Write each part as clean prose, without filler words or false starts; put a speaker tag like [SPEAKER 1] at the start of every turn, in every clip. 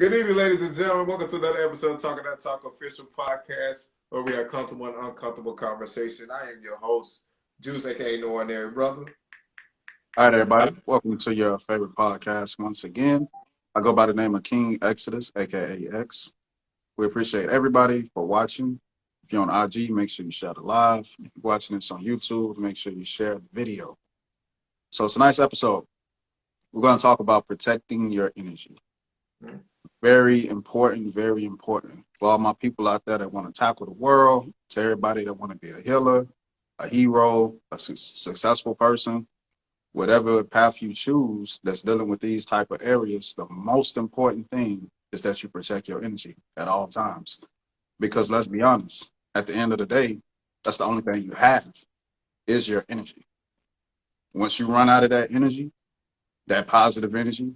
[SPEAKER 1] Good evening, ladies and gentlemen. Welcome to another episode of Talking That Talk official podcast, where we have comfortable and uncomfortable conversation. I am your host, Juice, aka No Ordinary Brother.
[SPEAKER 2] All right, everybody. Welcome to your favorite podcast once again. I go by the name of King Exodus, aka X. We appreciate everybody for watching. If you're on IG, make sure you share the live. If you're watching this on YouTube, make sure you share the video. So it's a nice episode. We're going to talk about protecting your energy. Very important, very important. For all my people out there that want to tackle the world, to everybody that want to be a healer, a hero, a successful person, whatever path you choose that's dealing with these type of areas, the most important thing is that you protect your energy at all times. Because let's be honest, at the end of the day, that's the only thing you have is your energy. Once you run out of that energy, that positive energy,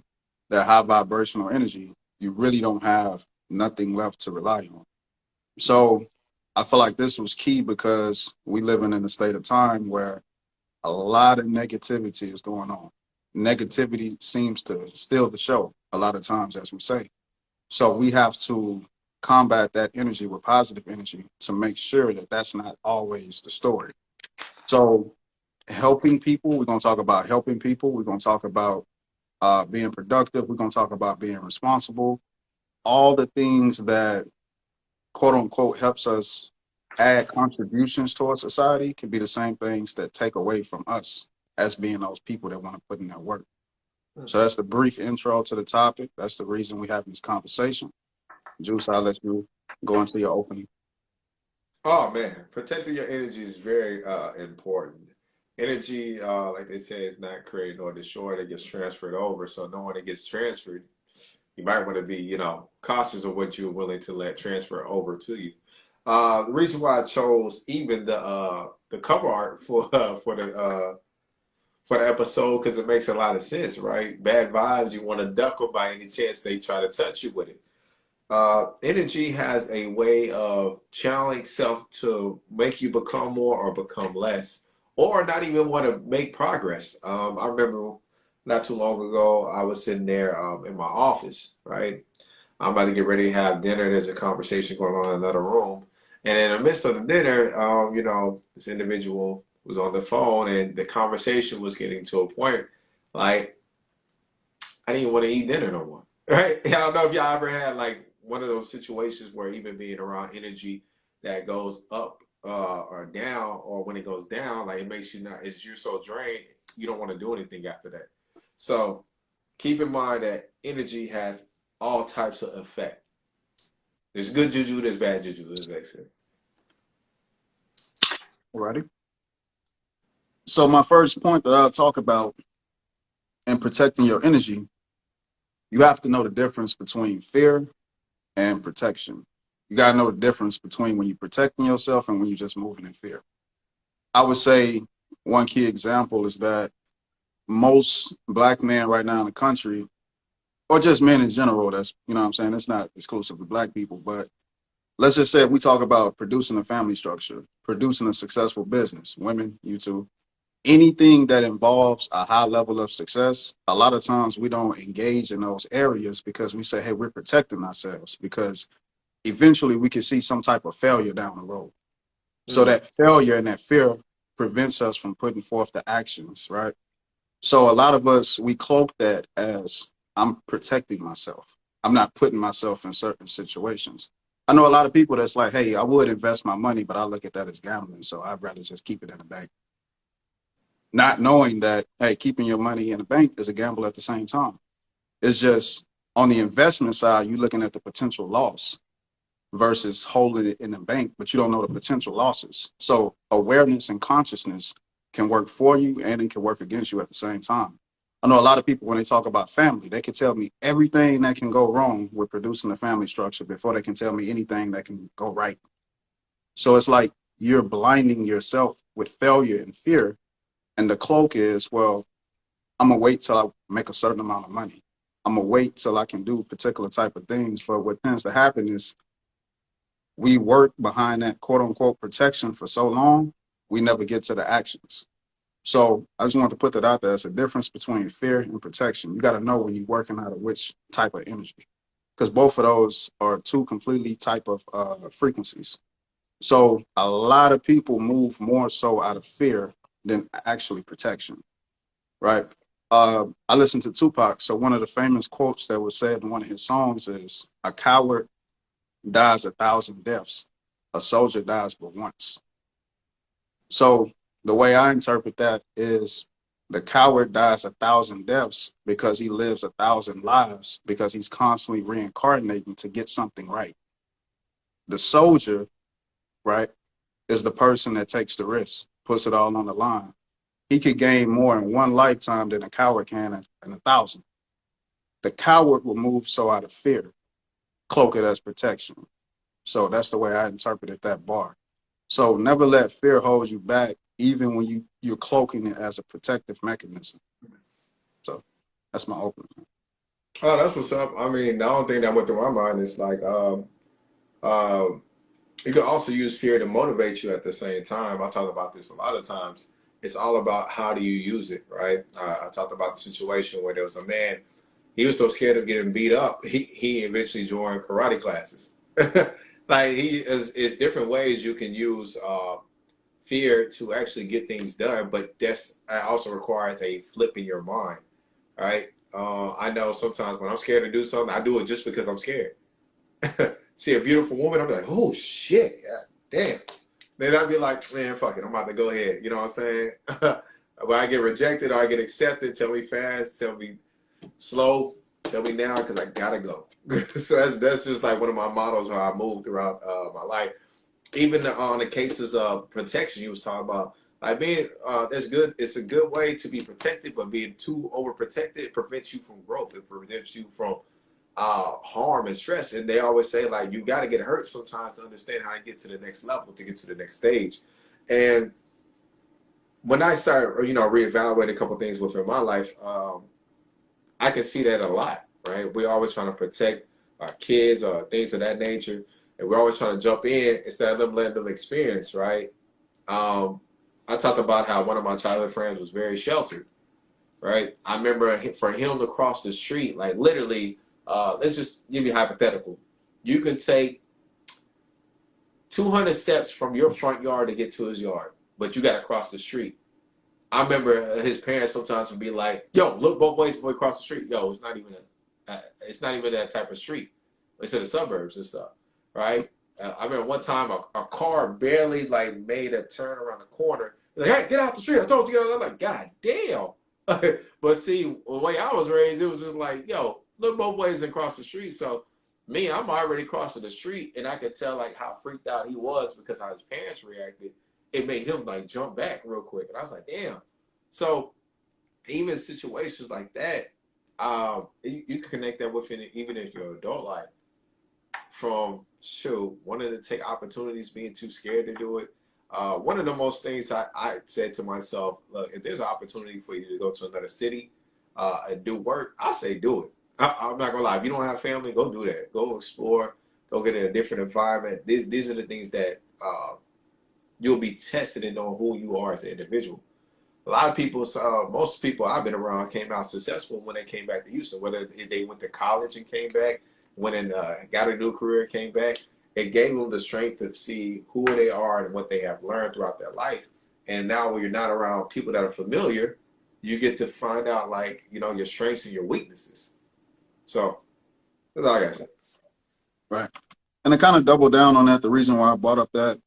[SPEAKER 2] that high vibrational energy, you really don't have nothing left to rely on. So I feel like this was key because we living in a state of time where a lot of negativity is going on. Negativity seems to steal the show a lot of times, as we say. So we have to combat that energy with positive energy to make sure that that's not always the story. So helping people, we're going to talk about helping people. We're going to talk about being productive. We're going to talk about being responsible. All the things that, quote unquote, helps us add contributions towards society can be the same things that take away from us as being those people that want to put in that work. So that's the brief intro to the topic. That's the reason we're having this conversation. Juice, I'll let you go into your opening.
[SPEAKER 1] Oh man, protecting your energy is very important. Energy, like they say, is not created nor destroyed. It gets transferred over. So knowing it gets transferred, you might want to be, cautious of what you're willing to let transfer over to you. The reason why I chose even the cover art for the episode, because it makes a lot of sense, right? Bad vibes, you want to duck them by any chance they try to touch you with it. Energy has a way of channeling self to make you become more or become less, or not even want to make progress. I remember not too long ago, I was sitting there in my office, right? I'm about to get ready to have dinner. There's a conversation going on in another room. And in the midst of the dinner, this individual was on the phone and the conversation was getting to a point like I didn't want to eat dinner no more. Right? I don't know if y'all ever had like one of those situations where even being around energy that goes up or down, or when it goes down, like it makes you not, it's you're so drained, you don't want to do anything after that. So keep in mind that energy has all types of effect. There's good juju, there's bad juju, as they say.
[SPEAKER 2] Alrighty. So my first point that I'll talk about in protecting your energy, you have to know the difference between fear and protection. You got to know the difference between when you're protecting yourself and when you're just moving in fear. I would say one key example is that most black men right now in the country, or just men in general, that's, you know what I'm saying, it's not exclusive to black people, but let's just say if we talk about producing a family structure, producing a successful business, women, you too, anything that involves a high level of success, a lot of times we don't engage in those areas because we say, hey, we're protecting ourselves because eventually we can see some type of failure down the road. So that failure and that fear prevents us from putting forth the actions, right? So a lot of us, we cloak that as I'm protecting myself. I'm not putting myself in certain situations. I know a lot of people that's like, hey, I would invest my money, but I look at that as gambling. So I'd rather just keep it in the bank. Not knowing that, hey, keeping your money in the bank is a gamble at the same time. It's just on the investment side, you're looking at the potential loss versus holding it in the bank, but you don't know the potential losses. So awareness and consciousness can work for you and it can work against you at the same time. I know a lot of people, when they talk about family, they can tell me everything that can go wrong with producing a family structure before they can tell me anything that can go right. So it's like you're blinding yourself with failure and fear. And the cloak is, well, I'm going to wait till I make a certain amount of money. I'm going to wait till I can do particular type of things. But what tends to happen is we work behind that quote unquote protection for so long, we never get to the actions. So I just want to put that out there. It's a difference between fear and protection. You got to know when you're working out of which type of energy. because both of those are two completely type of frequencies. So a lot of people move more so out of fear than actually protection, right? I listened to Tupac. So one of the famous quotes that was said in one of his songs is, "A coward dies 1,000 deaths. A soldier dies but once." So the way I interpret that is the coward dies 1,000 deaths because he lives 1,000 lives because he's constantly reincarnating to get something right. The soldier, right, is the person that takes the risk, puts it all on the line. He could gain more in one lifetime than a coward can in 1,000. The coward will move so out of fear, cloak it as protection. So that's the way I interpreted that bar. So never let fear hold you back, even when you're cloaking it as a protective mechanism. So that's my opening.
[SPEAKER 1] Oh, that's what's up. I mean, the only thing that went through my mind is like, um, you can also use fear to motivate you at the same time. I talk about this a lot of times. It's all about how do you use it, right? I talked about the situation where there was a man. He was so scared of getting beat up, he eventually joined karate classes. Like he is, it's different ways you can use fear to actually get things done, but that's also requires a flip in your mind, right? I know sometimes when I'm scared to do something, I do it just because I'm scared. See a beautiful woman, I'm like, oh shit, God damn. Then I'd be like, man, fuck it, I'm about to go ahead. You know what I'm saying? When I get rejected or I get accepted, tell me fast, tell me slow, tell me now, because I gotta go. So that's just like one of my mottos how I move throughout my life. Even on the cases of protection you was talking about, like being that's good. It's a good way to be protected, but being too overprotected prevents you from growth. It prevents you from harm and stress. And they always say like you got to get hurt sometimes to understand how to get to the next level, to get to the next stage. And when I start, reevaluating a couple things within my life, I can see that a lot. Right? We're always trying to protect our kids or things of that nature, and we're always trying to jump in instead of them letting them experience. Right? Um, I talked about how one of my childhood friends was very sheltered. Right? I remember for him to cross the street, like literally, let's just give you a hypothetical. You can take 200 steps from your front yard to get to his yard, but you got to cross the street. I remember his parents sometimes would be like, "Yo, look both ways before you cross the street." Yo, it's not even that type of street. It's in the suburbs and stuff, right? I remember one time a car barely like made a turn around the corner. Like, hey, get out the street! I told you. I'm like, God damn. But see, the way I was raised, it was just like, yo, look both ways and cross the street. So me, I'm already crossing the street, and I could tell like how freaked out he was because how his parents reacted. It made him like jump back real quick, and I was like, damn. So even situations like that, you can connect that with even in your adult life. From shoot, wanting to take opportunities, being too scared to do it. One of the most things I said to myself, look, if there's an opportunity for you to go to another city and do work, I say do it. I'm not gonna lie. If you don't have family, go do that. Go explore. Go get in a different environment. These are the things that you'll be tested and know who you are as an individual. A lot of people, most people I've been around came out successful when they came back to Houston, whether they went to college and came back, went and got a new career and came back. It gave them the strength to see who they are and what they have learned throughout their life. And now when you're not around people that are familiar, you get to find out like, your strengths and your weaknesses. So that's all I gotta say.
[SPEAKER 2] Right. And to kind of double down on that, the reason why I brought up that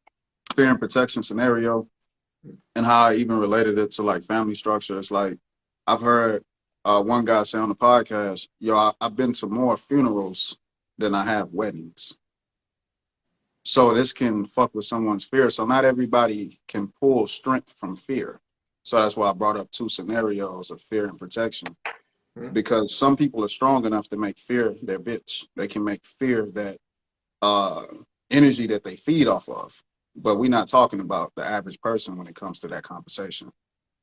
[SPEAKER 2] fear and protection scenario and how I even related it to like family structure, it's like I've heard one guy say on the podcast, yo, I've been to more funerals than I have weddings. So this can fuck with someone's fear. So not everybody can pull strength from fear. So that's why I brought up two scenarios of fear and protection. Because some people are strong enough to make fear their bitch. They can make fear that energy that they feed off of. But we're not talking about the average person when it comes to that conversation.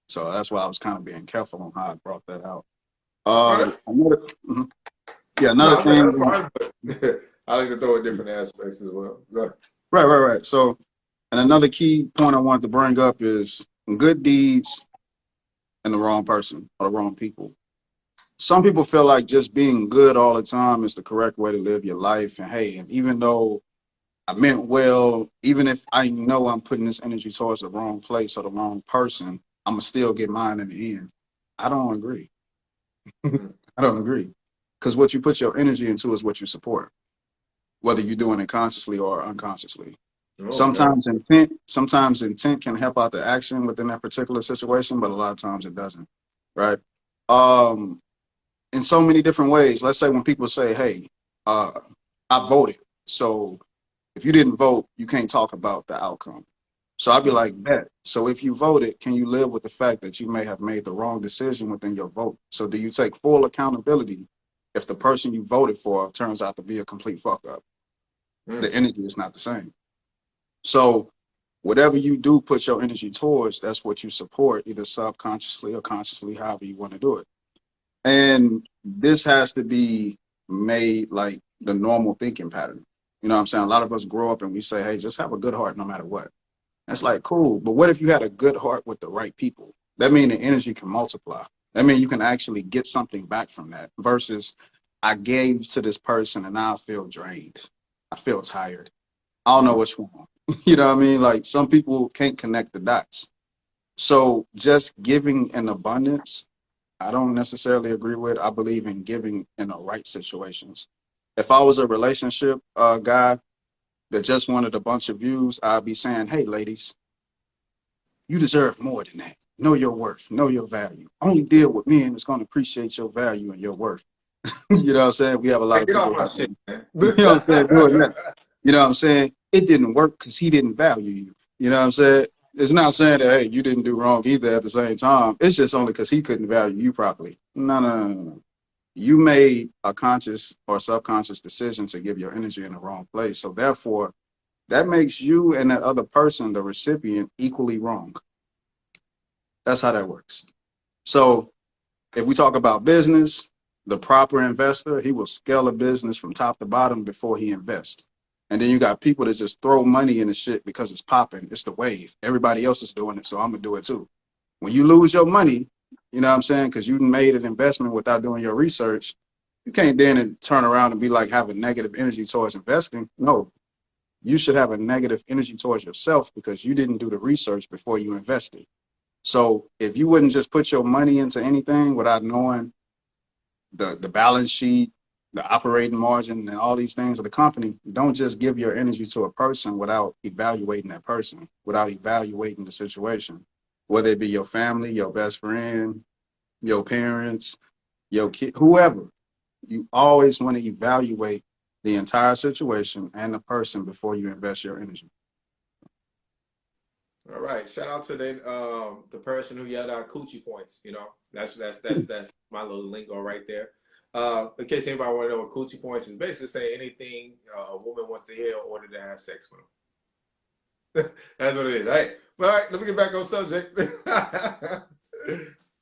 [SPEAKER 2] So that's why I was kind of being careful on how I brought that out.
[SPEAKER 1] Oh,
[SPEAKER 2] Another
[SPEAKER 1] no,
[SPEAKER 2] thing.
[SPEAKER 1] that's fine, but I like to throw in different aspects as well.
[SPEAKER 2] Right. So, and another key point I wanted to bring up is good deeds and the wrong person or the wrong people. some people feel like just being good all the time is the correct way to live your life. And hey, and even though I meant well, even if I know I'm putting this energy towards the wrong place or the wrong person, I'm gonna still get mine in the end. I don't agree.
[SPEAKER 1] Mm.
[SPEAKER 2] I don't agree. Because what you put your energy into is what you support, whether you're doing it consciously or unconsciously.
[SPEAKER 1] Okay.
[SPEAKER 2] Sometimes intent can help out the action within that particular situation, but a lot of times it doesn't. Right. Um, in so many different ways. Let's say when people say, "Hey, uh, I voted," so if you didn't vote, you can't talk about the outcome. So I'd be
[SPEAKER 1] Mm.
[SPEAKER 2] like, "Bet." So if you voted, can you live with the fact that you may have made the wrong decision within your vote? So do you take full accountability if the person you voted for turns out to be a complete fuck up? The
[SPEAKER 1] Mm.
[SPEAKER 2] energy is not the same. So whatever you do, put your energy towards, that's what you support, either subconsciously or consciously, however you want to do it. And this has to be made like the normal thinking pattern. You know what I'm saying? A lot of us grow up and we say, hey, just have a good heart no matter what. That's like cool. But what if you had a good heart with the right people? That means the energy can multiply. That means you can actually get something back from that versus I gave to this person and now I feel drained. I feel tired. I don't know
[SPEAKER 1] Mm.
[SPEAKER 2] what's wrong. You know what I mean? Like some people can't connect the dots. So just giving in abundance I don't necessarily agree with. I believe in giving in the right situations. If I was a relationship guy that just wanted a bunch of views, I'd be saying, hey, ladies, you deserve more than that. Know your worth, know your value. Only deal with men that's going to appreciate your value and your worth. You know what I'm saying? We have a lot
[SPEAKER 1] Hey,
[SPEAKER 2] of
[SPEAKER 1] get off
[SPEAKER 2] people
[SPEAKER 1] my
[SPEAKER 2] out
[SPEAKER 1] shit,
[SPEAKER 2] there,
[SPEAKER 1] man.
[SPEAKER 2] you know what I'm saying, doing that. You know what I'm saying? It didn't work because he didn't value you. You know what I'm saying? It's not saying that, hey, you didn't do wrong either at the same time. It's just only because he couldn't value you properly. No, no, no, no, no. You made a conscious or subconscious decision to give your energy in the wrong place. So therefore, that makes you and that other person, the recipient, equally wrong. That's how that works. So if we talk about business, the proper investor, he will scale a business from top to bottom before he invests. And then you got people that just throw money in the shit because it's popping. It's the wave. Everybody else is doing it, so I'm gonna do it too. When you lose your money, you know what I'm saying? Because you made an investment without doing your research, you can't then turn around and be like have a negative energy towards investing. No, you should have a negative energy towards yourself because you didn't do the research before you invested. So if you wouldn't just put your money into anything without knowing the balance sheet, the operating margin, and all these things of the company, don't just give your energy to a person without evaluating that person, without evaluating the situation, whether it be your family, your best friend, your parents, your kid, whoever. You always want to evaluate the entire situation and the person before you invest your energy.
[SPEAKER 1] All right. Shout out to the person who yelled out coochie points. You know, that's my little lingo right there. In case anybody want to know what coochie points is, basically say anything a woman wants to hear in order to have sex with them. That's what it is. Hey, all right. Let me get back on subject.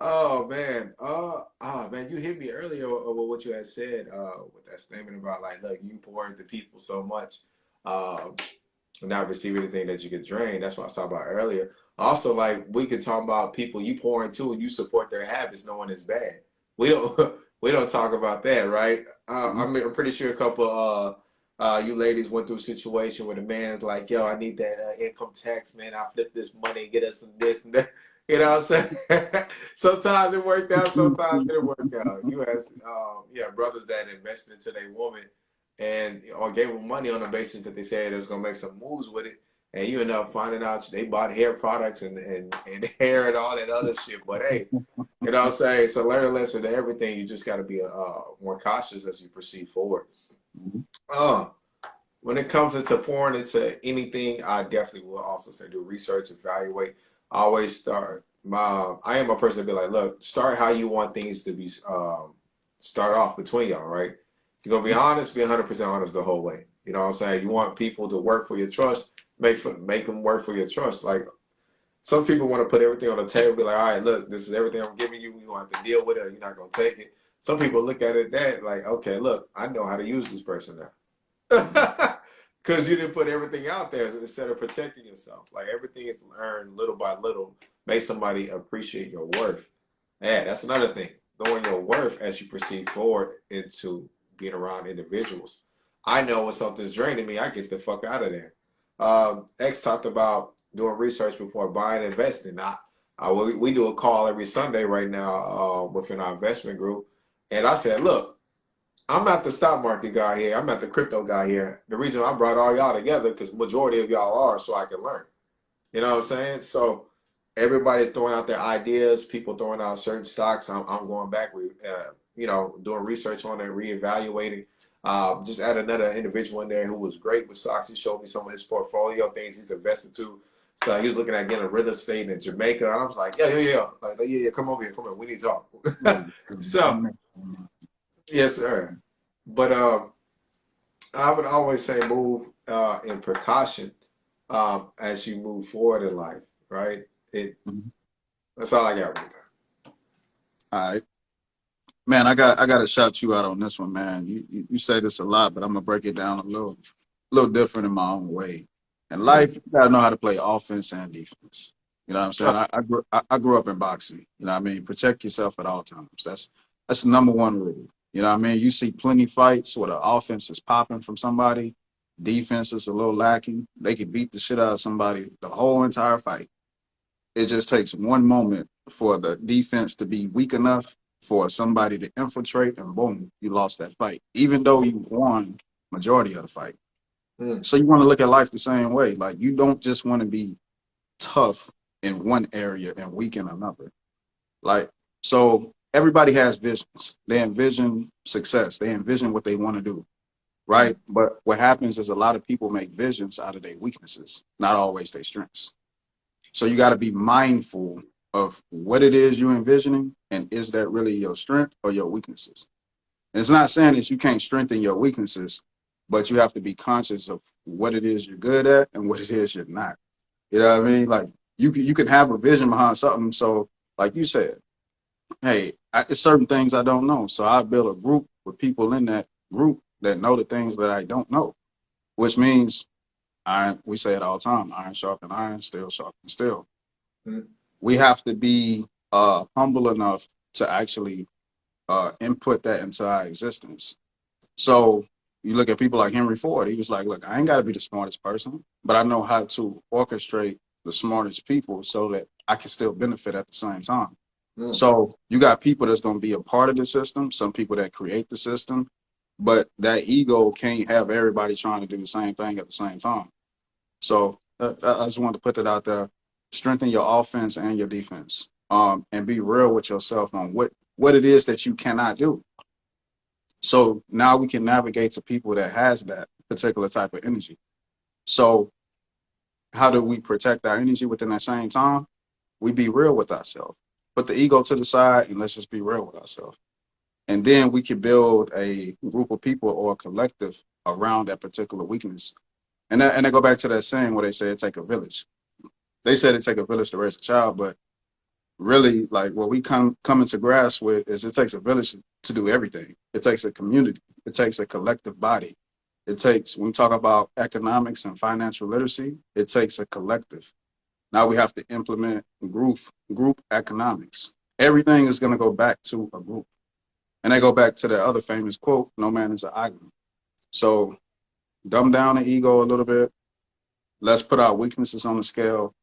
[SPEAKER 1] Oh man. Man, you hit me earlier with what you had said. With that statement about like, look, you pour into people so much. Um, not receive anything that you get drained. That's what I was talking about earlier. Also, like we could talk about people you pour into and you support their habits, knowing it's bad. We don't we don't talk about that, right?
[SPEAKER 2] Mhm.
[SPEAKER 1] I'm pretty sure a couple you ladies went through a situation where the man's like, "Yo, I need that income tax, man. I flip this money, get us some this and that." You know what I'm saying? Sometimes it worked out, sometimes it didn't work out. You have yeah, brothers that invested into their woman and or gave them money on the basis that they said it was gonna make some moves with it, and you end up finding out they bought hair products and hair and all that other shit. But hey, you know what I'm saying? So learn a lesson to everything. You just got to be more cautious as you proceed forward.
[SPEAKER 2] Mhm.
[SPEAKER 1] Uh, when it comes into pouring into anything, I definitely will also say do research, evaluate. Always start. I am a person to be like, look, start how you want things to be. Start off between y'all, right? If you're gonna be honest, be 100% honest the whole way. You know what I'm saying? You want people to work for your trust. Make them work for your trust. Like some people want to put everything on the table, be like, all right, look, this is everything I'm giving you. You want to deal with it, or you're not gonna take it. Some people look at it that like, okay, look, I know how to use this person now. Because you didn't put everything out there instead of protecting yourself. Like everything is learned little by little. Make somebody appreciate your worth. Yeah, that's another thing. knowing your worth as you proceed forward into being around individuals. I know when something's draining me, I get the fuck out of there. X talked about doing research before buying and investing. We do a call every Sunday right now within our investment group. And I said, look, I'm not the stock market guy here. I'm not the crypto guy here. The reason I brought all y'all together because majority of y'all are so I can learn. You know what I'm saying? So everybody's throwing out their ideas, people throwing out certain stocks. I'm going back, doing research on it, reevaluating. Just add another individual in there who was great with stocks. He showed me some of his portfolio things he's invested to. So he was looking at getting real estate in Jamaica. And I was like, yeah. Like, yeah, come over here. Come on, we need to talk. So, yes, sir. But I would always say move in precaution as you move forward in life, right? That's all I got right there.
[SPEAKER 2] All right. Man, I got to shout you out on this one, man. You say this a lot, but I'm gonna break it down a little different in my own way. In life, you gotta know how to play offense and defense. You know what I'm saying? I grew up in boxing. You know what I mean? Protect yourself at all times. That's the number one rule. You know what I mean? You see plenty fights where the offense is popping from somebody, defense is a little lacking. They could beat the shit out of somebody the whole entire fight. It just takes one moment for the defense to be weak enough for somebody to infiltrate, and boom, you lost that fight, even though you won majority of the fight. So you want to look at life the same way. Like, you don't just want to be tough in one area and weak in another. Like, so everybody has visions. They envision success. They envision what they want to do, right? But what happens is a lot of people make visions out of their weaknesses, not always their strengths. So you got to be mindful of what it is you're envisioning, and is that really your strength or your weaknesses? And it's not saying that you can't strengthen your weaknesses, but you have to be conscious of what it is you're good at and what it is you're not. You know what I mean? Like, you can have a vision behind something. So like you said, hey, it's certain things I don't know. So I build a group with people in that group that know the things that I don't know, which means we say it all the time, iron sharpen iron, steel sharpen steel. We have to be humble enough to actually input that into our existence. So you look at people like Henry Ford. He was like, look, I ain't got to be the smartest person, but I know how to orchestrate the smartest people so that I can still benefit at the same time. So you got people that's going to be a part of the system, some people that create the system, but that ego can't have everybody trying to do the same thing at the same time. So I just wanted to put that out there. Strengthen your offense and your defense, and be real with yourself on what it is that you cannot do. So now we can navigate to people that has that particular type of energy. So how do we protect our energy within that same time? We be real with ourselves. Put the ego to the side and let's just be real with ourselves. And then we can build a group of people or a collective around that particular weakness. And I go back to that saying where they say it take a village. They said it take a village to raise a child, but really, like, what we come into grasp with is it takes a village to do everything. It takes a community. It takes a collective body. It takes, when we talk about economics and financial literacy, it takes a collective. Now we have to implement group economics. Everything is going to go back to a group. And they go back to the other famous quote, no man is an island. So dumb down the ego a little bit. Let's put our weaknesses on the scale,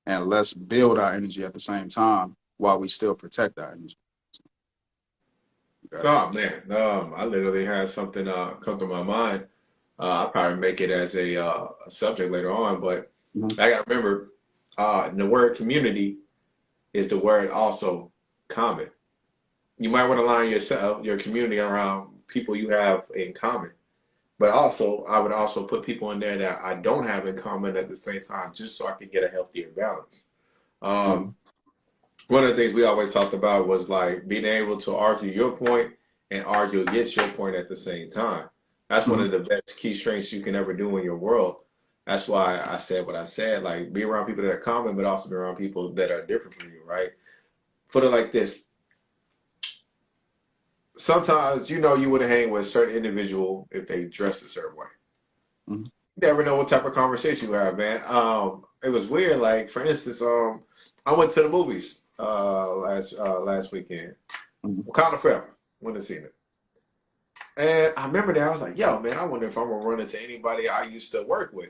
[SPEAKER 2] and let's build our energy at the same time while we still protect our energy.
[SPEAKER 1] Oh man, I literally had something come to my mind. I'll probably make it as a subject later on, but I gotta remember the word community is the word also common. You might want to line your community around people you have in common. But also, I would also put people in there that I don't have in common at the same time, just so I could get a healthier balance. One of the things we always talked about was like being able to argue your point and argue against your point at the same time. That's one of the best key strengths you can ever do in your world. That's why I said what I said. Like, be around people that are common, but also be around people that are different from you, right? Put it like this. Sometimes, you would hang with a certain individual if they dress a certain way. You never know what type of conversation you have, man. It was weird. Like, for instance, I went to the movies last weekend.
[SPEAKER 2] Mhm.
[SPEAKER 1] Wakanda Forever. Went and seen it. And I remember that I was like, yo, man, I wonder if I'm gonna run into anybody I used to work with.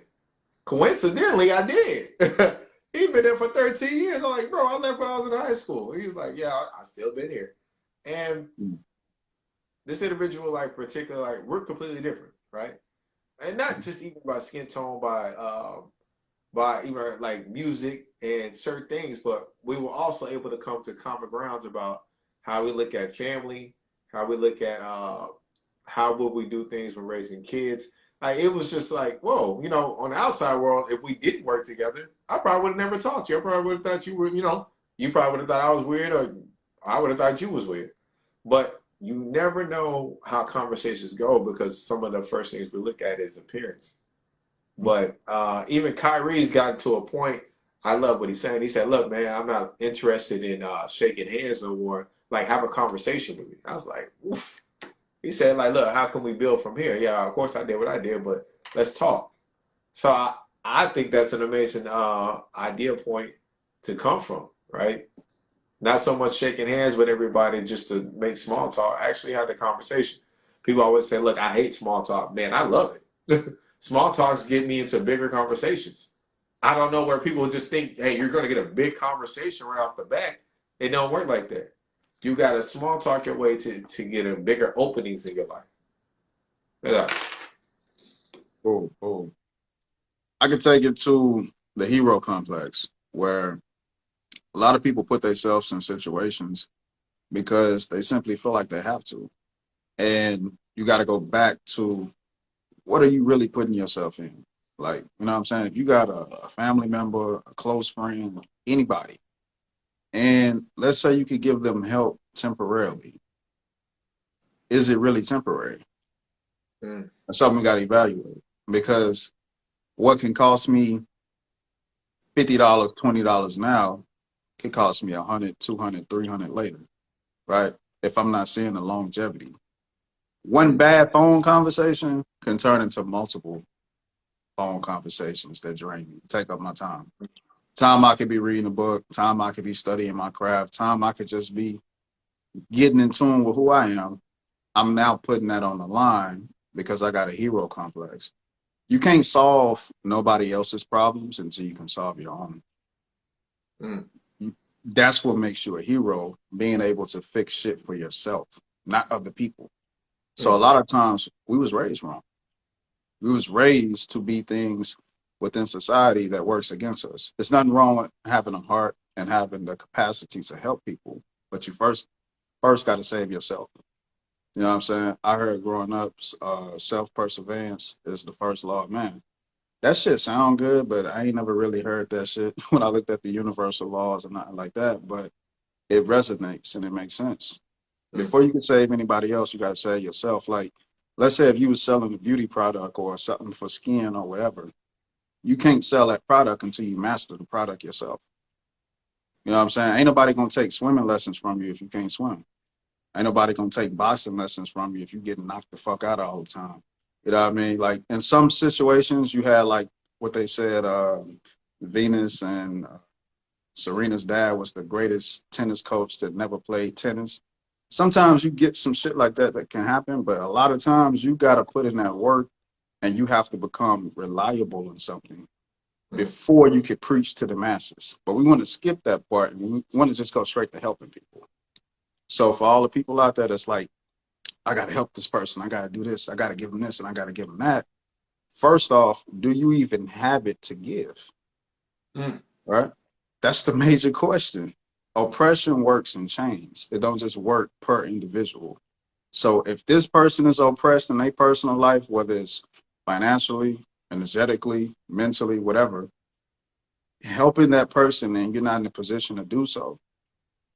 [SPEAKER 1] Coincidentally, I did. He been there for 13 years. I'm like, bro, I left when I was in high school. He was like, yeah, I still been here. And
[SPEAKER 2] Mhm.
[SPEAKER 1] this individual, like, particular, like, we're completely different, right? And not just even by skin tone, by even like music and certain things, but we were also able to come to common grounds about how we look at family, how we look at how would we do things when raising kids. Like it was just like, whoa, on the outside world, if we didn't work together, I probably would have never talked to you. I probably would have thought you were, you probably would have thought I was weird, or I would have thought you was weird. But you never know how conversations go because some of the first things we look at is appearance. But even Kyrie's gotten to a point. I love what he's saying. He said, "Look, man, I'm not interested in shaking hands no more. Like, have a conversation with me." I was like, "Oof." He said, "Like, look, how can we build from here?" Yeah, of course I did what I did, but let's talk. So I think that's an amazing idea point to come from, right? Not so much shaking hands with everybody just to make small talk. Actually, have the conversation. People always say, "Look, I hate small talk." Man, I love it. Small talks get me into bigger conversations. I don't know where people just think, "Hey, you're going to get a big conversation right off the bat." It don't work like that. You got to small talk your way to get a bigger openings in your life. Yeah.
[SPEAKER 2] Cool, cool. I could take it to the hero complex, where a lot of people put themselves in situations because they simply feel like they have to. And you got to go back to, what are you really putting yourself in? Like, you know what I'm saying? If you got a family member, a close friend, anybody, and let's say you could give them help temporarily, is it really temporary?
[SPEAKER 1] Mm,
[SPEAKER 2] That's something we got to evaluate, because what can cost me $50, $20 now could cost me 100, 200, 300 later, right? If I'm not seeing the longevity. One
[SPEAKER 1] mm,
[SPEAKER 2] bad phone conversation can turn into multiple phone conversations that drain me, take up my time. Time I could be reading a book, time I could be studying my craft, time I could just be getting in tune with who I am. I'm now putting that on the line because I got a hero complex. You can't solve nobody else's problems until you can solve your own.
[SPEAKER 1] mm,
[SPEAKER 2] That's what makes you a hero, being able to fix shit for yourself, not other people. So a
[SPEAKER 1] mm,
[SPEAKER 2] lot of times we was raised wrong. We was raised to be things within society that works against us. There's nothing wrong with having a heart and having the capacity to help people, but you first got to save yourself. You know what I'm saying? I heard growing up, self-perseverance is the first law of man. That shit sound good, but I ain't never really heard that shit when I looked at the universal laws and nothing like that. But it resonates and it makes sense.
[SPEAKER 1] mm,
[SPEAKER 2] Before you can save anybody else, you got to save yourself. Like, let's say if you was selling a beauty product or something for skin or whatever, you can't sell that product until you master the product yourself. You know what I'm saying? Ain't nobody gonna take swimming lessons from you if you can't swim. Ain't nobody gonna take boxing lessons from you if you get knocked the fuck out all the time. You know what I mean? Like in some situations, you had like what they said, Venus and Serena's dad was the greatest tennis coach that never played tennis. Sometimes you get some shit like that that can happen, but a lot of times you got to put in that work and you have to become reliable in something
[SPEAKER 1] mm,
[SPEAKER 2] before you could preach to the masses. But we want to skip that part and we want to just go straight to helping people. So for all the people out there that's like, I got to help this person, I got to do this, I got to give them this, and I got to give them that. First off, do you even have it to give?
[SPEAKER 1] mm,
[SPEAKER 2] Right? That's the major question. Oppression works in chains. It don't just work per individual. So if this person is oppressed in their personal life, whether it's financially, energetically, mentally, whatever, helping that person and you're not in a position to do so,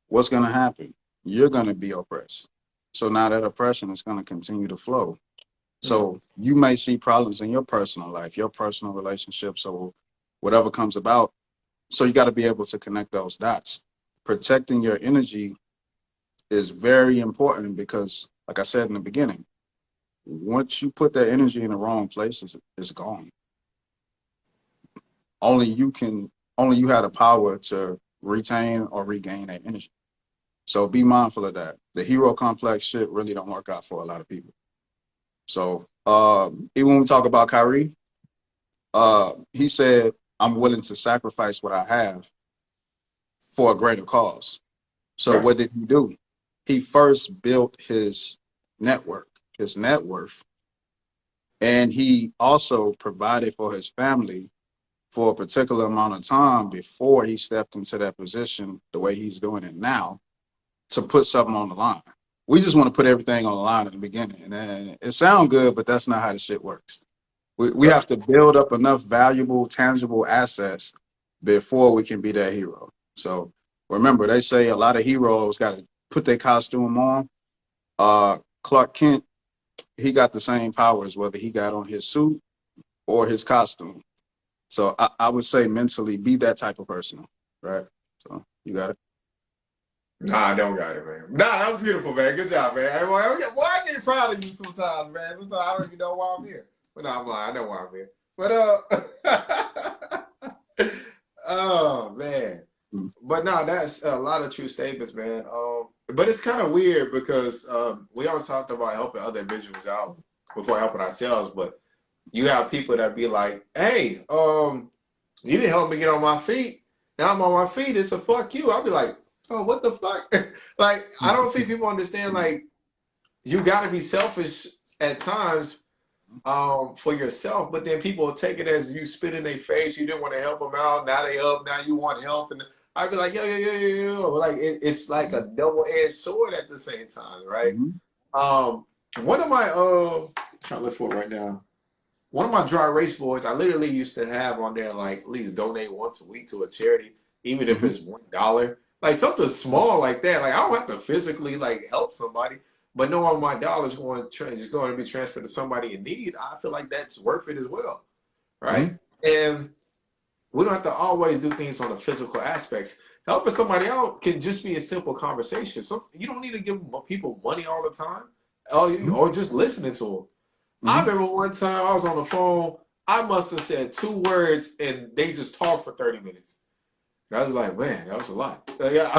[SPEAKER 2] what's going to happen? You're going to be oppressed. So now that oppression is going to continue to flow.
[SPEAKER 1] mm,
[SPEAKER 2] So you may see problems in your personal life, your personal relationships, or whatever comes about. So you got to be able to connect those dots. Protecting your energy is very important because, like I said in the beginning, once you put that energy in the wrong places, it's gone. Only you can, only you have the power to retain or regain that energy. So be mindful of that. The hero complex shit really don't work out for a lot of people. So even when we talk about Kyrie, he said, I'm willing to sacrifice what I have for a greater cause. So
[SPEAKER 1] Right.
[SPEAKER 2] what did he do? He first built his network, his net worth, and he also provided for his family for a particular amount of time before he stepped into that position the way he's doing it now to put something on the line. We just want to put everything on the line at the beginning. And it sounds good, but that's not how the shit works. We
[SPEAKER 1] Right.
[SPEAKER 2] have to build up enough valuable, tangible assets before we can be that hero. So remember, they say a lot of heroes got to put their costume on. Clark Kent, he got the same powers, whether he got on his suit or his costume. So I would say mentally be that type of person, right? So you got it.
[SPEAKER 1] Nah, I don't got it, man. Nah, that was beautiful, man. Good job, man. Hey, boy, I get proud of you sometimes, man. Sometimes I don't even know why I'm here. But no, I'm lying. I know why I'm here. But oh man.
[SPEAKER 2] Mm-hmm.
[SPEAKER 1] But no, that's a lot of true statements, man. But it's kind of weird because we always talked about helping other individuals out before helping ourselves. But you have people that be like, "Hey, you didn't help me get on my feet. Now I'm on my feet. It's a fuck you." I'll be like, "Oh, what the fuck?" Like, I don't think people understand. Like, you got to be selfish at times for yourself, but then people will take it as you spit in their face. You didn't want to help them out. Now they up. Now you want help, and I'd be like, yo, yo, yo, yo, yo. Like it's like a double-edged sword at the same time, right?
[SPEAKER 2] Mm-hmm.
[SPEAKER 1] One of my trying to look for it right now. One of my dry race boards, I literally used to have on there like at least donate once a week to a charity, even if
[SPEAKER 2] Mm-hmm.
[SPEAKER 1] it's $1. Like something small like that. Like I don't have to physically like help somebody, but knowing my dollar is going to be transferred to somebody in need, I feel like that's worth it as well, right?
[SPEAKER 2] Mm-hmm.
[SPEAKER 1] And we don't have to always do things on the physical aspects. Helping somebody out can just be a simple conversation. You don't need to give people money all the time, or just listening to them. I
[SPEAKER 2] Mm-hmm.
[SPEAKER 1] remember one time I was on the phone. I must have said 2 words, and they just talked for 30 minutes. And I was like, man, that was a lot. Yeah,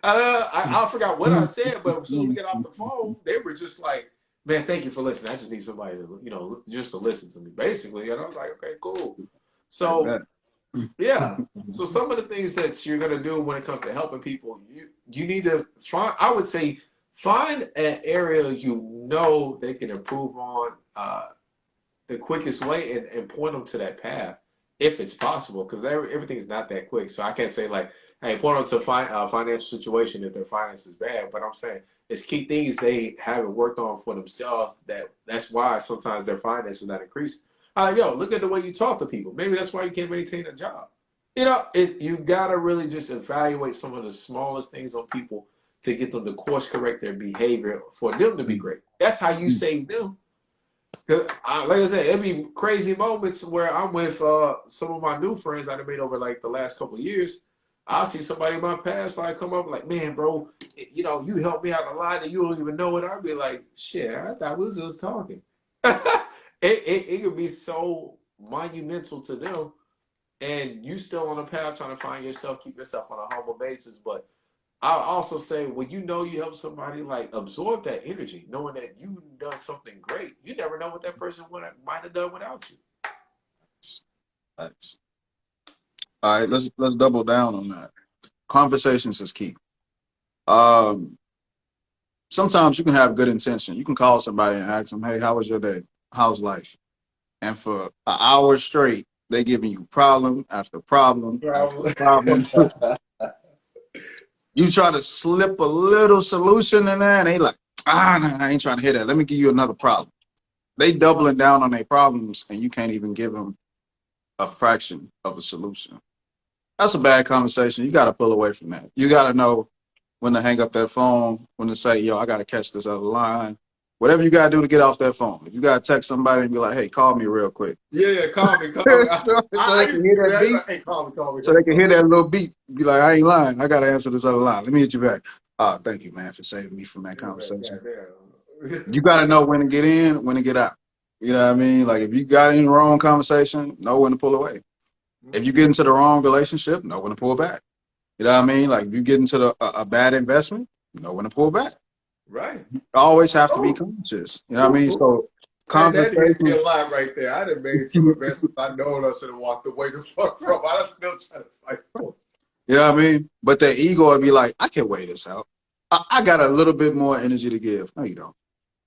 [SPEAKER 1] I forgot what I said, but as soon as we get off the phone, they were just like, man, thank you for listening. I just need somebody to, just to listen to me, basically. And I was like, okay, cool.
[SPEAKER 2] I
[SPEAKER 1] So,
[SPEAKER 2] bet.
[SPEAKER 1] yeah. So some of the things that you're gonna do when it comes to helping people, you need to find. I would say find an area you know they can improve on the quickest way and point them to that path if it's possible, because everything is not that quick. So I can't say like, hey, point them to a financial situation if their finance is bad. But I'm saying it's key things they haven't worked on for themselves. That's why sometimes their finances not increasing. Yo, look at the way you talk to people. Maybe that's why you can't maintain a job. You gotta really just evaluate some of the smallest things on people to get them to course correct their behavior for them to be great. That's how you save them. Cause like I said, it'd be crazy moments where I'm with some of my new friends I've made over like the last couple of years. I'll see somebody in my past like come up like, man, bro, you helped me out a lot and you don't even know it. I'd be like, shit, I thought we was just talking. It could be so monumental to them, and you still on the path trying to find yourself, keep yourself on a humble basis. But I'll also say when you help somebody, like absorb that energy, knowing that you done something great. You never know what that person might have done without you.
[SPEAKER 2] Thanks. All right, let's double down on that. Conversations is key. Um, Sometimes you can have good intention. You can call somebody and ask them, "Hey, how was your day? How's life?" And for an hour straight, they giving you problem after problem after
[SPEAKER 1] Probably.
[SPEAKER 2] problem. You try to slip a little solution in there, and they like, nah, I ain't trying to hear that. Let me give you another problem. They doubling down on their problems, and you can't even give them a fraction of a solution. That's a bad conversation. You got to pull away from that. You got to know when to hang up that phone, when to say, yo, I got to catch this other line. Whatever you got to do to get off that phone. If you got to text somebody and be like, hey, call me real quick.
[SPEAKER 1] Yeah, call me.
[SPEAKER 2] so
[SPEAKER 1] I
[SPEAKER 2] they can
[SPEAKER 1] used to
[SPEAKER 2] hear
[SPEAKER 1] do
[SPEAKER 2] that
[SPEAKER 1] that.
[SPEAKER 2] beat.
[SPEAKER 1] Like, hey, call me.
[SPEAKER 2] So they can hear that little beat. Be like, I ain't lying. I got to answer this other line. Let me hit you back. Thank you, man, for saving me from that conversation. You got to know when to get in, when to get out. You know what I mean? Like, if you got in the wrong conversation, know when to pull away. If you get into the wrong relationship, know when to pull back. You know what I mean? Like, if you get into a bad investment, know when to pull back.
[SPEAKER 1] Right.
[SPEAKER 2] You always have to be
[SPEAKER 1] Oh,
[SPEAKER 2] conscious. You know what I
[SPEAKER 1] ooh,
[SPEAKER 2] mean?
[SPEAKER 1] ooh.
[SPEAKER 2] So
[SPEAKER 1] Man, that hit me
[SPEAKER 2] conversation.
[SPEAKER 1] a lot right there. I done made some investments I know I should have walked away the fuck from. I'm still trying to fight for
[SPEAKER 2] You know what I mean? But the ego would be like, I can weigh this out. I got a little bit more energy to give. No, you don't.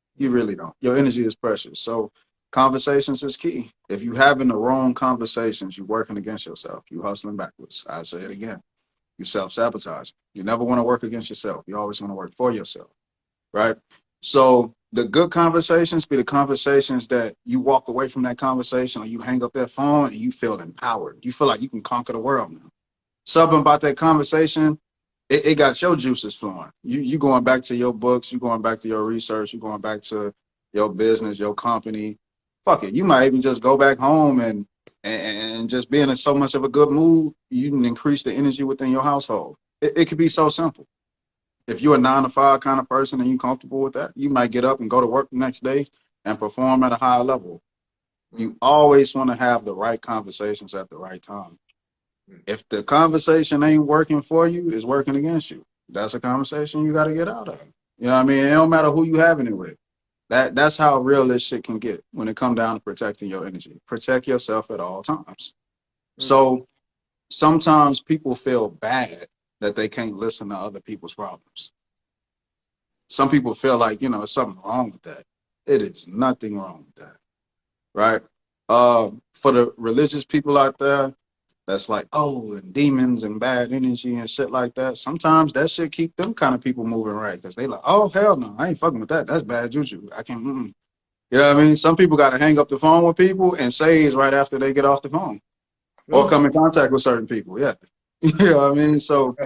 [SPEAKER 1] it.
[SPEAKER 2] You really don't. Your energy is precious. So conversations is key. If you having the wrong conversations, you working against yourself. You hustling backwards. I say it again. You self-sabotage. You never want to work against yourself. You always want to work for yourself. Right? So the good conversations be the conversations that you walk away from that conversation or you hang up that phone and you feel empowered. You feel like you can conquer the world now. Something about that conversation, it got your juices flowing. You going back to your books, you going back to your research, you going back to your business, your company. Fuck it. You might even just go back home and just being in so much of a good mood, you can increase the energy within your household. It could be so simple. If you're a 9 to 5 kind of person and you comfortable with that, you might get up and go to work the next day and perform at a higher level.
[SPEAKER 1] Mm,
[SPEAKER 2] You always want to have the right conversations at the right time.
[SPEAKER 1] mm,
[SPEAKER 2] If the conversation ain't working for you, it's working against you. That's a conversation you got to get out of. You know what I mean? It don't matter who you having it with. That's how real this shit can get when it come down to protecting your energy. Protect yourself at all times.
[SPEAKER 1] mm,
[SPEAKER 2] So sometimes people feel bad that they can't listen to other people's problems. Some people feel like, there's something wrong with that. It is nothing wrong with that, right? For the religious people out there, that's like, oh, and demons and bad energy and shit like that. Sometimes that shit keep them kind of people moving right because they like, oh, hell no, I ain't fucking with that. That's bad juju. I can't, You know what I mean? Some people got to hang up the phone with people and sage right after they get off the phone or
[SPEAKER 1] mm.
[SPEAKER 2] come in contact with certain people. Yeah. You know what I mean? So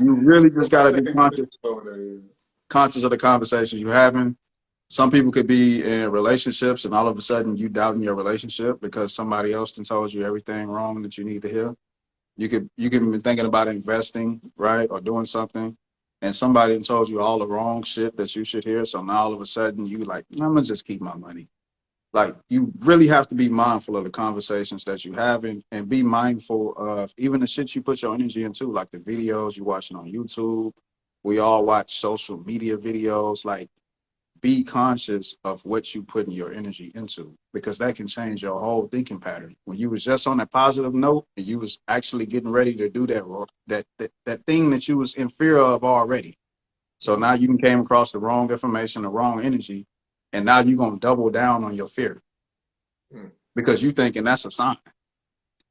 [SPEAKER 2] you really just got to be conscious of the conversations you're having. Some people could be in relationships and all of a sudden you doubting your relationship because somebody else done told you everything wrong that you need to hear. You could be thinking about investing, right, or doing something, and somebody told you all the wrong shit that you should hear. So now all of a sudden you like, I'm gonna just keep my money. Like you really have to be mindful of the conversations that you have and be mindful of even the shit you put your energy into, like the videos you watching on YouTube. We all watch social media videos. Like be conscious of what you putting your energy into because that can change your whole thinking pattern. When you was just on a positive note and you was actually getting ready to do that thing that you was in fear of already. So now
[SPEAKER 1] Mm,
[SPEAKER 2] you came across the wrong information, the wrong energy, and now you're gonna double down on your fear
[SPEAKER 1] mm.
[SPEAKER 2] because you thinking that's a sign.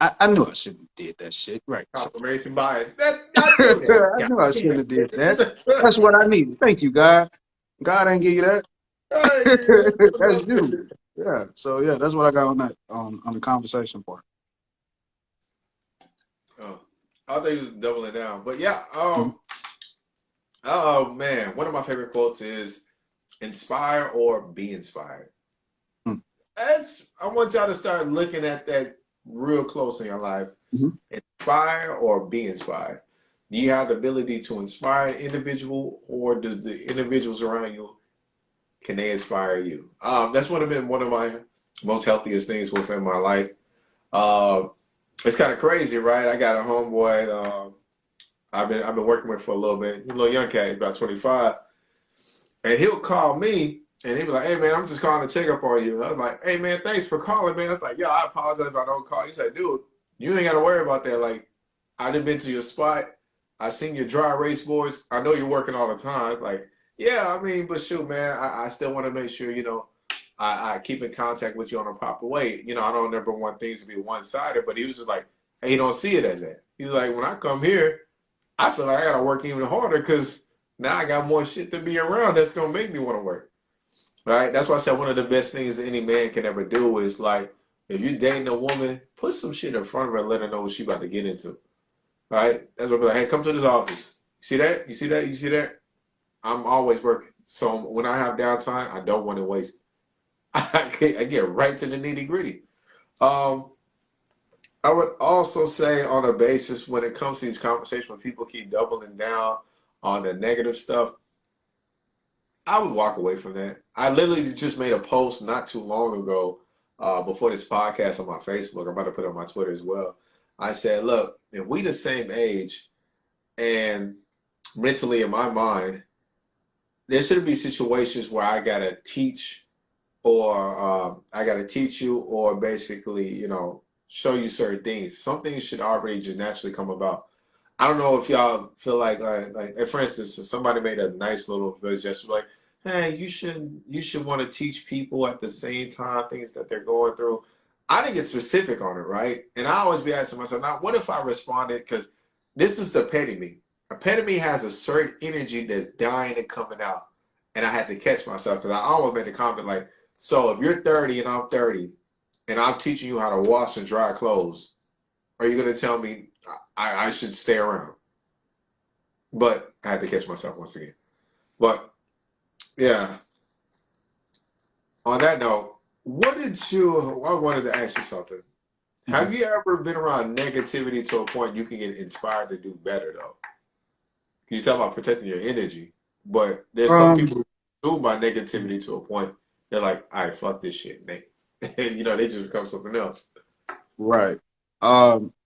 [SPEAKER 2] I knew I shouldn't have did that shit. Right. So,
[SPEAKER 1] Confirmation bias. That I knew that.
[SPEAKER 2] I
[SPEAKER 1] God
[SPEAKER 2] knew I shouldn't
[SPEAKER 1] damn
[SPEAKER 2] have did that. That's what
[SPEAKER 1] it.
[SPEAKER 2] I needed. Thank you, God. God ain't give you that.
[SPEAKER 1] Hey, I
[SPEAKER 2] That's
[SPEAKER 1] love
[SPEAKER 2] you.
[SPEAKER 1] it.
[SPEAKER 2] Yeah. So yeah, that's what I got on that on the conversation part.
[SPEAKER 1] Oh, I thought he was doubling down, but yeah.
[SPEAKER 2] Mhm.
[SPEAKER 1] Oh man, one of my favorite quotes is "Inspire or be inspired." I want y'all to start looking at that real close in your life.
[SPEAKER 2] Mhm.
[SPEAKER 1] Inspire or be inspired. Do you have the ability to inspire an individual, or does the individuals around you can they inspire you? That's been one of my most healthiest things within my life. Uh, it's kind of crazy, right? I got a homeboy. I've been working with for a little bit. A little young cat, he's about 25, and he'll call me and he'll be like, "Hey man, I'm just calling to check up on you." I was like, "Hey man, thanks for calling, man." I was like, "Yo, I apologize if I don't call." He said, "Dude, you ain't got to worry about that. Like, I done been to your spot. I seen your dry erase boards. I know you're working all the time." It's like, yeah, I mean, but shoot, man, I still want to make sure, I keep in contact with you on a proper way. I don't ever want things to be one-sided, but he was just like, hey, he don't see it as that. He's like, when I come here, I feel like I gotta work even harder because now I got more shit to be around that's gonna make me want to work. Right? That's why I said one of the best things that any man can ever do is like, if you're dating a woman, put some shit in front of her and let her know what she about to get into. Right? That's what I'm like, hey, come to this office. See that? You see that? You see that? I'm always working. So when I have downtime, I don't want to waste. I get right to the nitty gritty. Um, I would also say on a basis when it comes to these conversations, when people keep doubling down on the negative stuff, I would walk away from that. I literally just made a post not too long ago, before this podcast on my Facebook. I'm about to put it on my Twitter as well. I said, look, if we the same age and mentally in my mind, there shouldn't be situations where I gotta teach or I gotta teach you or basically, show you certain things. Some things should already just naturally come about. I don't know if y'all feel like for instance, if somebody made a nice little gesture like, "Hey, you should want to teach people at the same time things that they're going through." I didn't get specific on it, right? And I always be asking myself, now, what if I responded? Because this is the epitome. Epitome has a certain energy that's dying and coming out, and I had to catch myself because I almost made the comment like, "So if you're 30 and I'm 30, and I'm teaching you how to wash and dry clothes, are you going to tell me I should stay around?" But I had to catch myself once again. But yeah, on that note, I wanted to ask you something. Have
[SPEAKER 2] Mhm.
[SPEAKER 1] you ever been around negativity to a point you can get inspired to do better though? You talk about protecting your energy, but there's some people
[SPEAKER 2] Um,
[SPEAKER 1] who consumed by negativity to a point they're like, "All right, fuck this shit, man," and they just become something else.
[SPEAKER 2] right.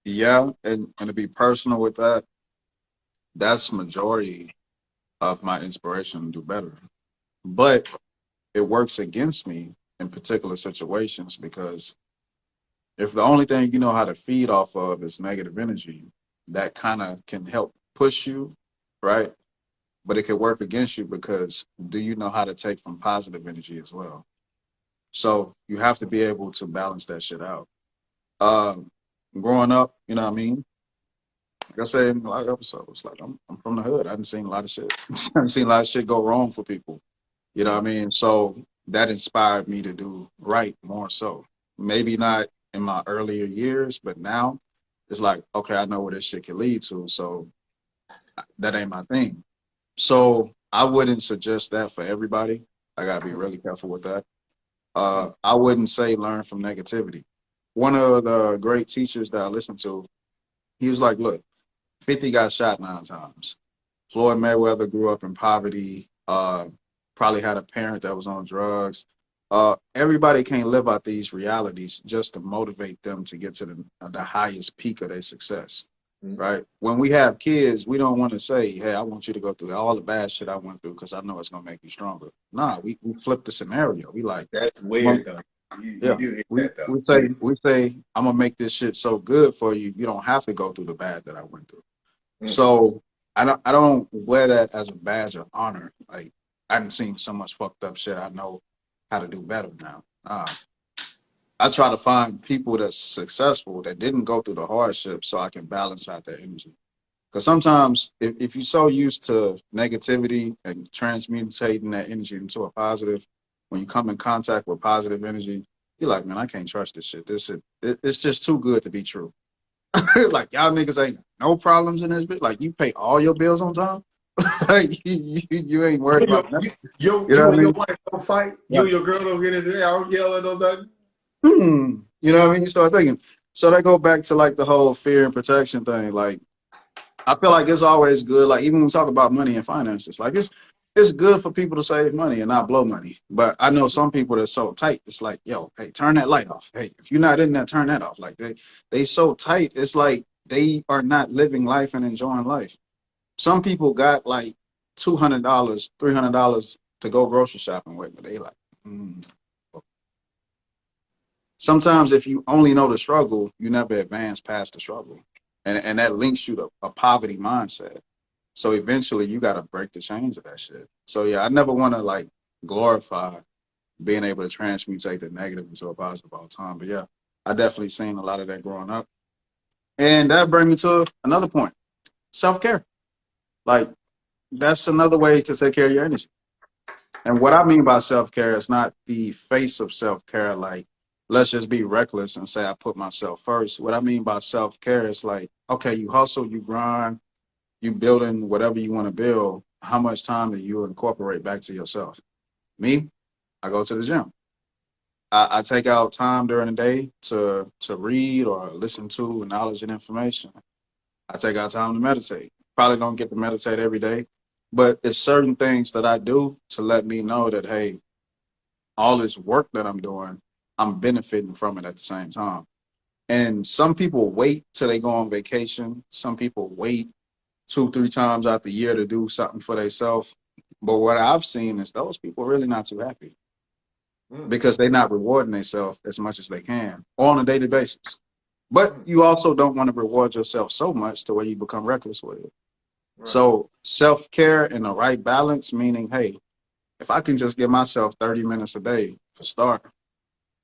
[SPEAKER 2] Yeah, and to be personal with that, that's majority of my inspiration to do better. But it works against me in particular situations because if the only thing you know how to feed off of is negative energy, that kind of can help push you, right? But it could work against you because do you know how to take from positive energy as well? So you have to be able to balance that shit out. Um, Growing up, you know what I mean? Like I said in a lot of episodes, like I'm from the hood. I didn't seen a lot of shit. I didn't seen a lot of shit go wrong for people. You know what I mean? So that inspired me to do right more so. Maybe not in my earlier years, but now it's like, okay, I know where this shit can lead to. So that ain't my thing. So I wouldn't suggest that for everybody. I gotta be really careful with that. I wouldn't say learn from negativity. One of the great teachers that I listened to, he was like, look, 50 got shot 9 times. Floyd Mayweather grew up in poverty, probably had a parent that was on drugs. Everybody can't live out these realities just to motivate them to get to the highest peak of their success,
[SPEAKER 1] Mhm.
[SPEAKER 2] right? When we have kids, we don't want to say, hey, I want you to go through all the bad shit I went through because I know it's going to make you stronger. Nah, we flip the scenario. We like,
[SPEAKER 1] That's
[SPEAKER 2] well,
[SPEAKER 1] weird though. You
[SPEAKER 2] yeah,
[SPEAKER 1] do hit
[SPEAKER 2] we,
[SPEAKER 1] that though.
[SPEAKER 2] we say, we say, I'm going to make this shit so good for you. You don't have to go through the bad that I went through.
[SPEAKER 1] Mm.
[SPEAKER 2] So I don't wear that as a badge of honor. Like I haven't seen so much fucked up shit. I know how to do better now. I try to find people that's successful that didn't go through the hardship so I can balance out their energy. Because sometimes if you're so used to negativity and transmutating that energy into a positive, when you come in contact with positive energy, you're like, man, I can't trust this shit. This shit, it's just too good to be true. Like y'all niggas ain't no problems in this bit. Like you pay all your bills on time. Like you ain't worried
[SPEAKER 1] You,
[SPEAKER 2] about nothing.
[SPEAKER 1] you, you,
[SPEAKER 2] You know
[SPEAKER 1] you
[SPEAKER 2] what I
[SPEAKER 1] and your
[SPEAKER 2] mean?
[SPEAKER 1] wife don't fight. You
[SPEAKER 2] Like,
[SPEAKER 1] and your girl don't get into it. I don't yell at no nothing.
[SPEAKER 2] you know what I mean? You start thinking. So that go back to like the whole fear and protection thing. Like I feel like it's always good. Like even when we talk about money and finances, like it's good for people to save money and not blow money. But I know some people that's so tight. It's like, yo, hey, turn that light off. Hey, if you're not in there, turn that off. Like they so tight. It's like they are not living life and enjoying life. Some people got like $200, $300 to go grocery shopping with, but they like. Mm. Sometimes if you only know the struggle, you never advance past the struggle, and that links you to a poverty mindset. So eventually, you got to break the chains of that shit. So yeah, I never want to like glorify being able to transmutate the negative into a positive all the time. But yeah, I definitely seen a lot of that growing up, and that brings me to another point: self care. Like that's another way to take care of your energy. And what I mean by self care is not the face of self care, like let's just be reckless and say I put myself first. What I mean by self care is like, okay, you hustle, you grind, you building whatever you want to build. How much time do you incorporate back to yourself? Me, I go to the gym. I take out time during the day to read or listen to knowledge and information. I take out time to meditate. Probably don't get to meditate every day, but it's certain things that I do to let me know that hey, all this work that I'm doing, I'm benefiting from it at the same time. And some people wait till they go on vacation. Some people wait 2, 3 times out the year to do something for themselves. But what I've seen is those people really not too happy
[SPEAKER 1] Mm,
[SPEAKER 2] because they're not rewarding themselves as much as they can on a daily basis. But
[SPEAKER 1] mm,
[SPEAKER 2] you also don't want to reward yourself so much to where you become reckless with it.
[SPEAKER 1] right.
[SPEAKER 2] So self-care in the right balance, meaning, hey, if I can just give myself 30 minutes a day for start,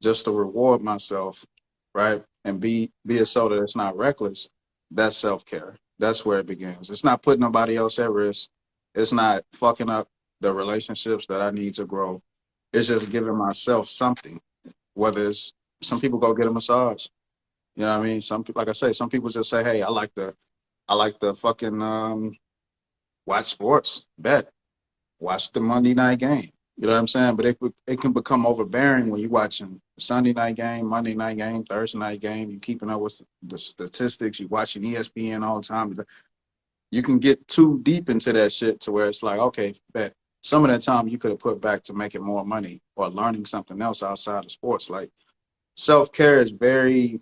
[SPEAKER 2] just to reward myself, right? And be it so that it's not reckless, that's self-care. That's where it begins. It's not putting nobody else at risk. It's not fucking up the relationships that I need to grow. It's just giving myself something. Whether it's some people go get a massage. You know what I mean? Some people, like I say, some people just say, hey, I like the fucking watch sports, bet, watch the Monday night game. You know what I'm saying? But it can become overbearing when you're watching Sunday night game, Monday night game, Thursday night game. You keeping up with the statistics. You watching ESPN all the time. You can get too deep into that shit to where it's like, okay, bet some of that time you could have put back to making more money or learning something else outside of sports. Like self care is very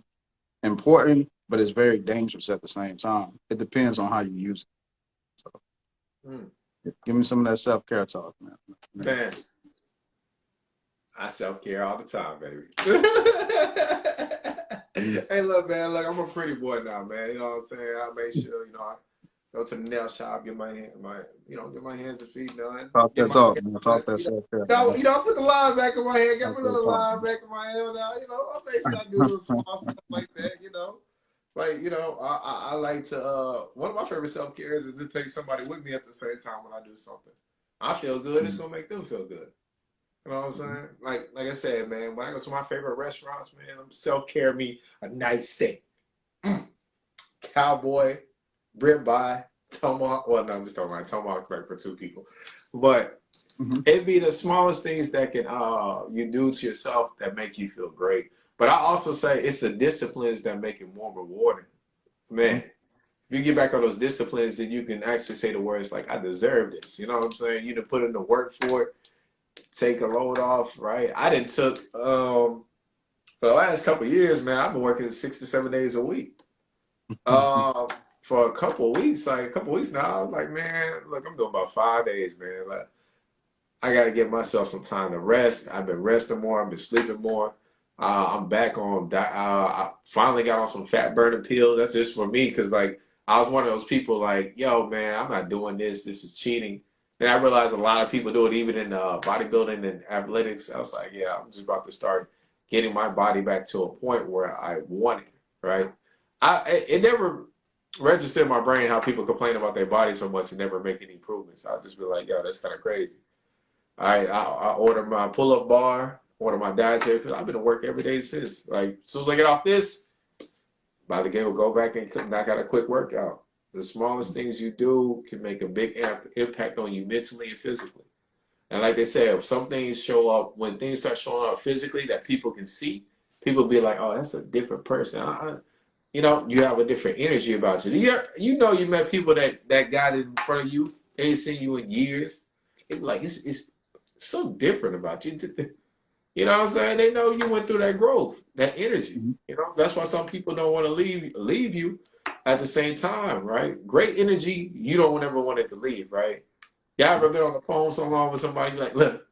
[SPEAKER 2] important, but it's very dangerous at the same time. It depends on how you use
[SPEAKER 1] Mm.
[SPEAKER 2] it. Give me some of that self care talk, man.
[SPEAKER 1] Man, I self-care all the time, baby. Hey, look, man, look, I'm a pretty boy now, man. You know what I'm saying? I make sure, I go to the nail shop, get my hands and feet done,
[SPEAKER 2] Talk
[SPEAKER 1] get
[SPEAKER 2] that
[SPEAKER 1] my
[SPEAKER 2] talk,
[SPEAKER 1] hair
[SPEAKER 2] man. Talk
[SPEAKER 1] clipped,
[SPEAKER 2] that self care,
[SPEAKER 1] know,
[SPEAKER 2] man.
[SPEAKER 1] you know, I put the line back in my hair, get
[SPEAKER 2] Talk
[SPEAKER 1] my
[SPEAKER 2] that
[SPEAKER 1] little
[SPEAKER 2] talk,
[SPEAKER 1] line
[SPEAKER 2] man.
[SPEAKER 1] back in my hair now, I make sure I do little small stuff like that. Like, I like to, one of my favorite self-cares is to take somebody with me at the same time when I do something. I feel good, it's
[SPEAKER 2] Mhm.
[SPEAKER 1] gonna make them feel good. You know what I'm saying? Like I said, man, when I go to my favorite restaurants, man, I'm self-care me a nice steak. Mm. Cowboy, ribeye, tomahawk. Well, no, I'm just talking about tomahawk's like for two people. But
[SPEAKER 2] Mhm.
[SPEAKER 1] it'd be the smallest things that can you do to yourself that make you feel great. But I also say it's the disciplines that make it more rewarding. Man,
[SPEAKER 2] Mhm.
[SPEAKER 1] if you get back on those disciplines, then you can actually say the words like, I deserve this. You know what I'm saying? You done put in the work for it, take a load off, right? I didn't took for the last couple of years, man, I've been working 6 to 7 days a week. Um, for a couple of weeks, like a couple of weeks now, I was like, man, look, I'm doing about 5 days, man. Like, I got to give myself some time to rest. I've been resting more. I've been sleeping more. I'm back on. I finally got on some fat burning pills. That's just for me because, like, I was one of those people like, yo, man, I'm not doing this. This is cheating. And I realized a lot of people do it even in bodybuilding and athletics. I was like, yeah, I'm just about to start getting my body back to a point where I want it, right? It never registered in my brain how people complain about their body so much and never make any improvements. I'll just be like, yo, that's kind of crazy. I order my pull up bar, order my dietary food. I've been to work every day since. Like as soon as I get off this, by the game, we'll go back and knock out a quick workout. The smallest things you do can make a big impact on you mentally and physically. And like they said, if some things show up, when things start showing up physically that people can see, people be like, "Oh, that's a different person." You have a different energy about you. You met people that got in front of you. They ain't seen you in years. It like it's so different about you. You know what I'm saying? They know you went through that growth, that energy.
[SPEAKER 2] Mhm.
[SPEAKER 1] That's why some people don't want to leave you at the same time, right? Great energy, you don't ever want it to leave, right? Y'all ever been on the phone so long with somebody like, look,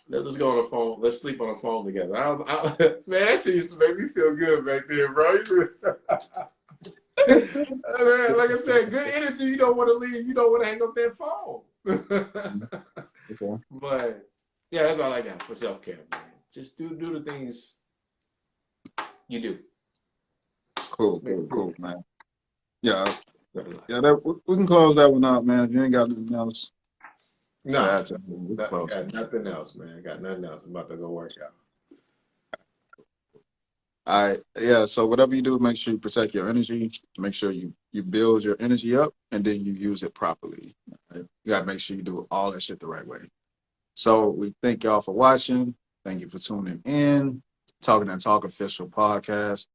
[SPEAKER 1] let's go on the phone, let's sleep on the phone together. Man, that shit used to make me feel good back then, bro. Man, like I said, good energy, you don't want to leave, you don't want to hang up that phone.
[SPEAKER 2] Okay.
[SPEAKER 1] But yeah, that's all I got for self care, man. Just do the things you do.
[SPEAKER 2] Cool,
[SPEAKER 1] Make
[SPEAKER 2] cool, cool,
[SPEAKER 1] improvements.
[SPEAKER 2] man. Yeah,
[SPEAKER 1] Better life.
[SPEAKER 2] yeah. We can close that one out, man. If you ain't got nothing else to
[SPEAKER 1] Nah,
[SPEAKER 2] add to it, we can close it.
[SPEAKER 1] got nothing else, man. Got nothing else. I'm about to go work out.
[SPEAKER 2] All right, yeah. So whatever you do, make sure you protect your energy. Make sure you build your energy up, and then you use it properly. Right? You gotta make sure you do all that shit the right way. So we thank y'all for watching. Thank you for tuning in. Talking and Talk official podcast.